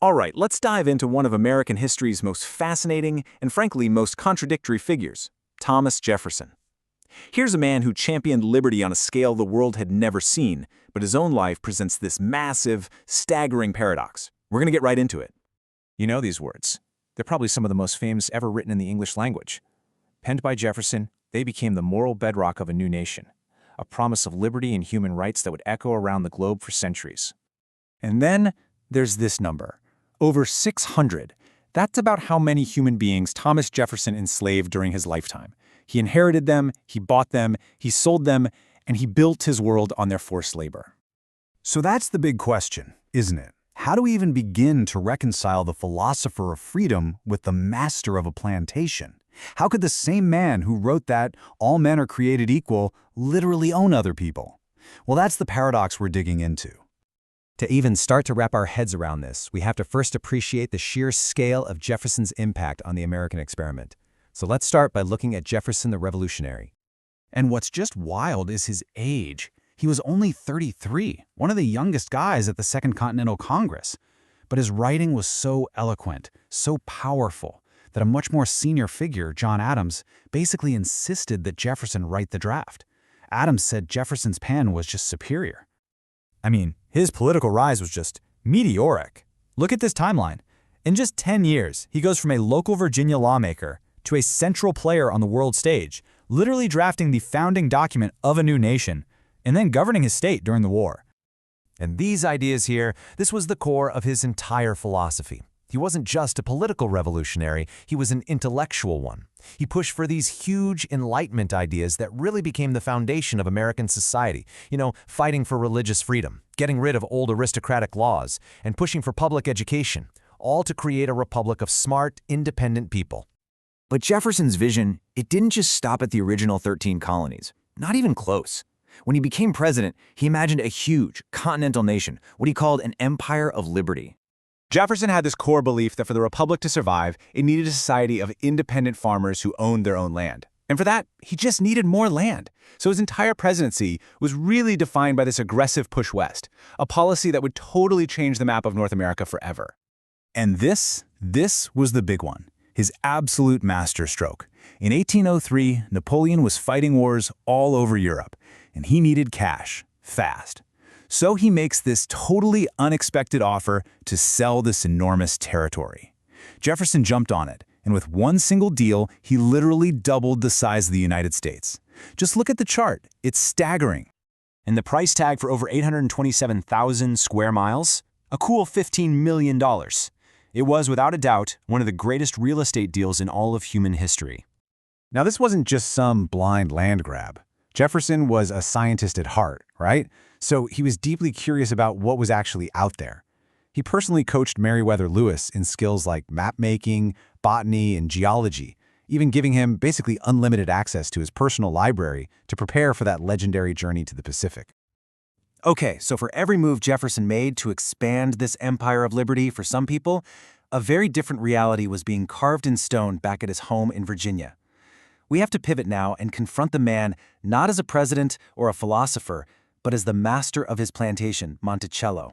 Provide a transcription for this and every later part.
All right, let's dive into one of American history's most fascinating and frankly most contradictory figures, Thomas Jefferson. Here's a man who championed liberty on a scale the world had never seen, but his own life presents this massive, staggering paradox. We're going to get right into it. You know these words. They're probably some of the most famous ever written in the English language. Penned by Jefferson, they became the moral bedrock of a new nation, a promise of liberty and human rights that would echo around the globe for centuries. And then there's this number, over 600. That's about how many human beings Thomas Jefferson enslaved during his lifetime. He inherited them, he bought them, he sold them, and he built his world on their forced labor. So that's the big question, isn't it? How do we even begin to reconcile the philosopher of freedom with the master of a plantation? How could the same man who wrote that all men are created equal literally own other people? Well, that's the paradox we're digging into. To even start to wrap our heads around this, we have to first appreciate the sheer scale of Jefferson's impact on the American experiment. So let's start by looking at Jefferson the Revolutionary. And what's just wild is his age. He was only 33, one of the youngest guys at the Second Continental Congress. But his writing was so eloquent, so powerful, that a much more senior figure, John Adams, basically insisted that Jefferson write the draft. Adams said Jefferson's pen was just superior. I mean, his political rise was just meteoric. Look at this timeline. In just 10 years, he goes from a local Virginia lawmaker to a central player on the world stage, literally drafting the founding document of a new nation, and then governing his state during the war. And these ideas here, this was the core of his entire philosophy. He wasn't just a political revolutionary, he was an intellectual one. He pushed for these huge Enlightenment ideas that really became the foundation of American society. Fighting for religious freedom, getting rid of old aristocratic laws, and pushing for public education, all to create a republic of smart, independent people. But Jefferson's vision, it didn't just stop at the original 13 colonies. Not even close. When he became president, he imagined a huge, continental nation, what he called an empire of liberty. Jefferson had this core belief that for the republic to survive, it needed a society of independent farmers who owned their own land. And for that, he just needed more land. So his entire presidency was really defined by this aggressive push west, a policy that would totally change the map of North America forever. And this was the big one, his absolute masterstroke. In 1803, Napoleon was fighting wars all over Europe, and he needed cash, fast. So he makes this totally unexpected offer to sell this enormous territory. Jefferson jumped on it, and with one single deal, he literally doubled the size of the United States. Just look at the chart. It's staggering. And the price tag for over 827,000 square miles? A cool $15 million. It was, without a doubt, one of the greatest real estate deals in all of human history. Now, this wasn't just some blind land grab. Jefferson was a scientist at heart, right? So he was deeply curious about what was actually out there. He personally coached Meriwether Lewis in skills like map-making, botany, and geology, even giving him basically unlimited access to his personal library to prepare for that legendary journey to the Pacific. Okay, so for every move Jefferson made to expand this empire of liberty for some people, a very different reality was being carved in stone back at his home in Virginia. We have to pivot now and confront the man not as a president or a philosopher, but as the master of his plantation, Monticello.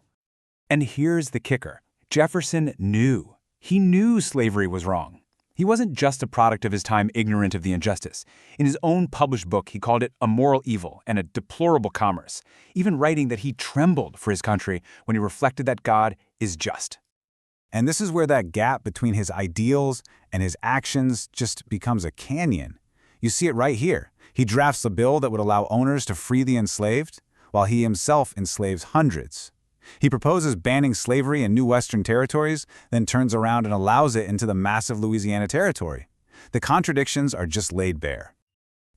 And here's the kicker. Jefferson knew. He knew slavery was wrong. He wasn't just a product of his time ignorant of the injustice. In his own published book, he called it a moral evil and a deplorable commerce, even writing that he trembled for his country when he reflected that God is just. And this is where that gap between his ideals and his actions just becomes a canyon. You see it right here. He drafts a bill that would allow owners to free the enslaved, while he himself enslaves hundreds. He proposes banning slavery in new Western territories, then turns around and allows it into the massive Louisiana territory. The contradictions are just laid bare.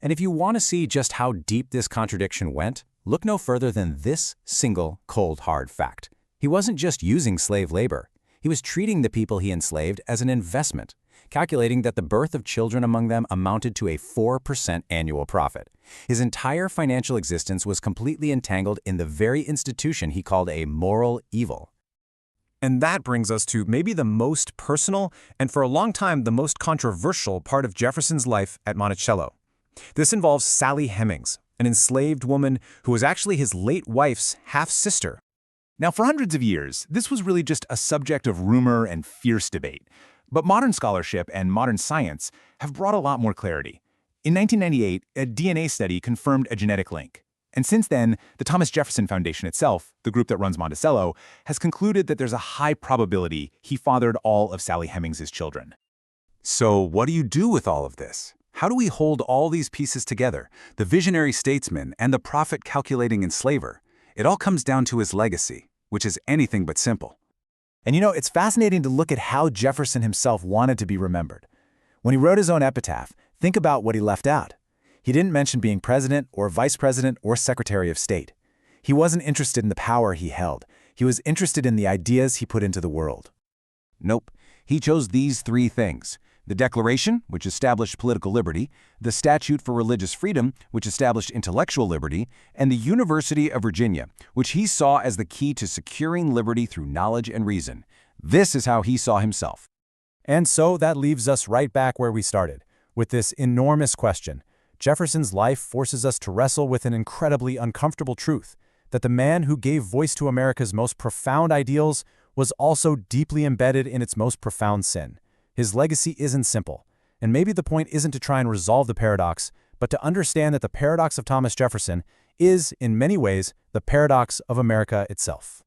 And if you want to see just how deep this contradiction went, look no further than this single, cold, hard fact. He wasn't just using slave labor. He was treating the people he enslaved as an investment, calculating that the birth of children among them amounted to a 4% annual profit. His entire financial existence was completely entangled in the very institution he called a moral evil. And that brings us to maybe the most personal and for a long time the most controversial part of Jefferson's life at Monticello. This involves Sally Hemings, an enslaved woman who was actually his late wife's half-sister. Now, for hundreds of years, this was really just a subject of rumor and fierce debate. But modern scholarship and modern science have brought a lot more clarity. In 1998, a DNA study confirmed a genetic link. And since then, the Thomas Jefferson Foundation itself, the group that runs Monticello, has concluded that there's a high probability he fathered all of Sally Hemings's children. So what do you do with all of this? How do we hold all these pieces together, the visionary statesman and the profit-calculating enslaver? It all comes down to his legacy, which is anything but simple. And it's fascinating to look at how Jefferson himself wanted to be remembered. When he wrote his own epitaph, think about what he left out. He didn't mention being president or vice president or secretary of state. He wasn't interested in the power he held. He was interested in the ideas he put into the world. Nope. He chose these three things: the Declaration, which established political liberty, the Statute for Religious Freedom, which established intellectual liberty, and the University of Virginia, which he saw as the key to securing liberty through knowledge and reason. This is how he saw himself. And so that leaves us right back where we started, with this enormous question. Jefferson's life forces us to wrestle with an incredibly uncomfortable truth, that the man who gave voice to America's most profound ideals was also deeply embedded in its most profound sin. His legacy isn't simple, and maybe the point isn't to try and resolve the paradox, but to understand that the paradox of Thomas Jefferson is, in many ways, the paradox of America itself.